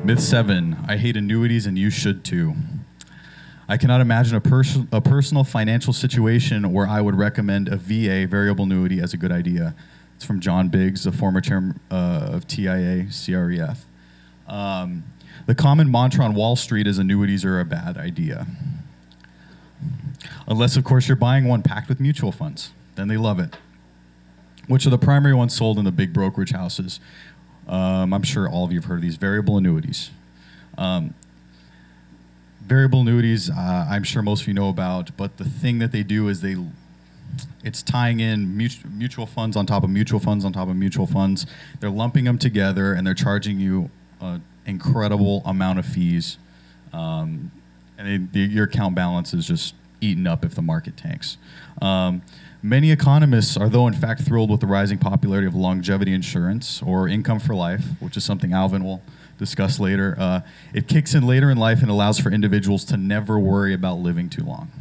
Myth 7, I hate annuities and you should too. I cannot imagine a personal financial situation where I would recommend a VA variable annuity as a good idea. It's from John Biggs, the former chairman of TIA CREF. The common mantra on Wall Street is annuities are a bad idea. Unless, of course, you're buying one packed with mutual funds. Then they love it. Which are the primary ones sold in the big brokerage houses. I'm sure all of you have heard of these variable annuities. Variable annuities, I'm sure most of you know about, but the thing that they do is it's tying in mutual funds on top of mutual funds on top of mutual funds. They're lumping them together and they're charging you an incredible amount of fees. And your account balance is just eaten up if the market tanks. Many economists are, though, in fact, thrilled with the rising popularity of longevity insurance or income for life, which is something Alvin will discuss later. It kicks in later in life and allows for individuals to never worry about living too long.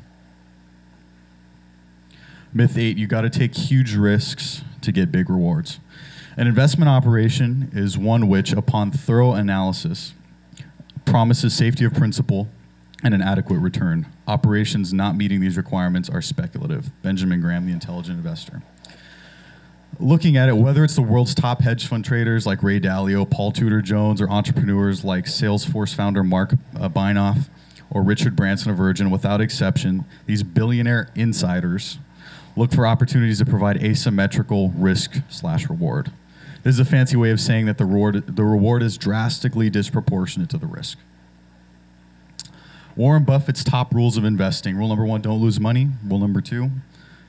Myth 8, you got to take huge risks to get big rewards. An investment operation is one which, upon thorough analysis, promises safety of principal and an adequate return. Operations not meeting these requirements are speculative. Benjamin Graham, the intelligent investor. Looking at it, whether it's the world's top hedge fund traders like Ray Dalio, Paul Tudor Jones, or entrepreneurs like Salesforce founder Mark Beinoff or Richard Branson of Virgin, without exception, these billionaire insiders look for opportunities to provide asymmetrical risk/reward. This is a fancy way of saying that the reward is drastically disproportionate to the risk. Warren Buffett's top rules of investing. Rule number 1, don't lose money. Rule number 2,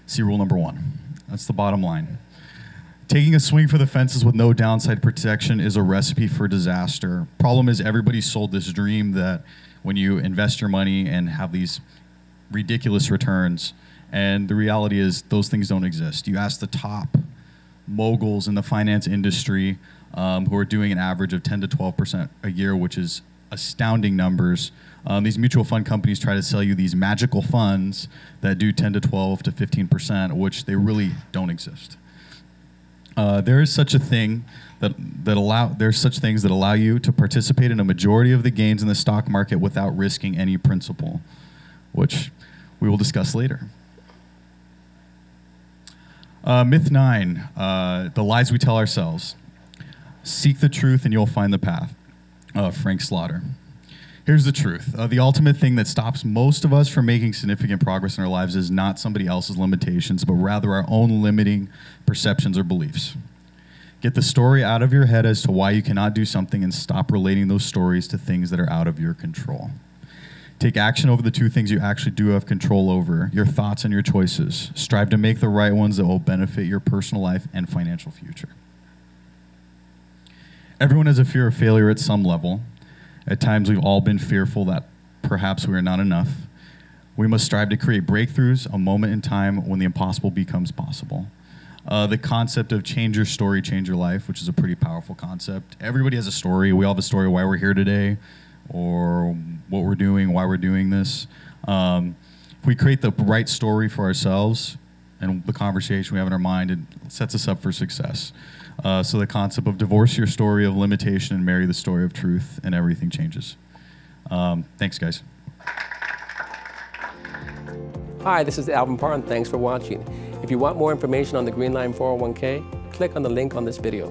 see rule number 1. That's the bottom line. Taking a swing for the fences with no downside protection is a recipe for disaster. Problem is everybody sold this dream that when you invest your money and have these ridiculous returns, and the reality is those things don't exist. You ask the top moguls in the finance industry who are doing an average of 10 to 12% a year, which is astounding numbers. These mutual fund companies try to sell you these magical funds that do 10 to 12 to 15%, which they really don't exist. There is such a thing there's such things that allow you to participate in a majority of the gains in the stock market without risking any principal, which we will discuss later. Myth 9, the lies we tell ourselves. Seek the truth and you'll find the path. Frank Slaughter. Here's the truth. The ultimate thing that stops most of us from making significant progress in our lives is not somebody else's limitations, but rather our own limiting perceptions or beliefs. Get the story out of your head as to why you cannot do something and stop relating those stories to things that are out of your control. Take action over the 2 things you actually do have control over, your thoughts and your choices. Strive to make the right ones that will benefit your personal life and financial future. Everyone has a fear of failure at some level. At times we've all been fearful that perhaps we are not enough. We must strive to create breakthroughs, a moment in time when the impossible becomes possible. The concept of change your story, change your life, which is a pretty powerful concept. Everybody has a story. We all have a story why we're here today or what we're doing, why we're doing this. If we create the right story for ourselves and the conversation we have in our mind, it sets us up for success. So the concept of divorce your story of limitation and marry the story of truth, and everything changes. Thanks, guys. Hi, this is Alvin Parn. Thanks for watching. If you want more information on the GreenLine 401k, click on the link on this video.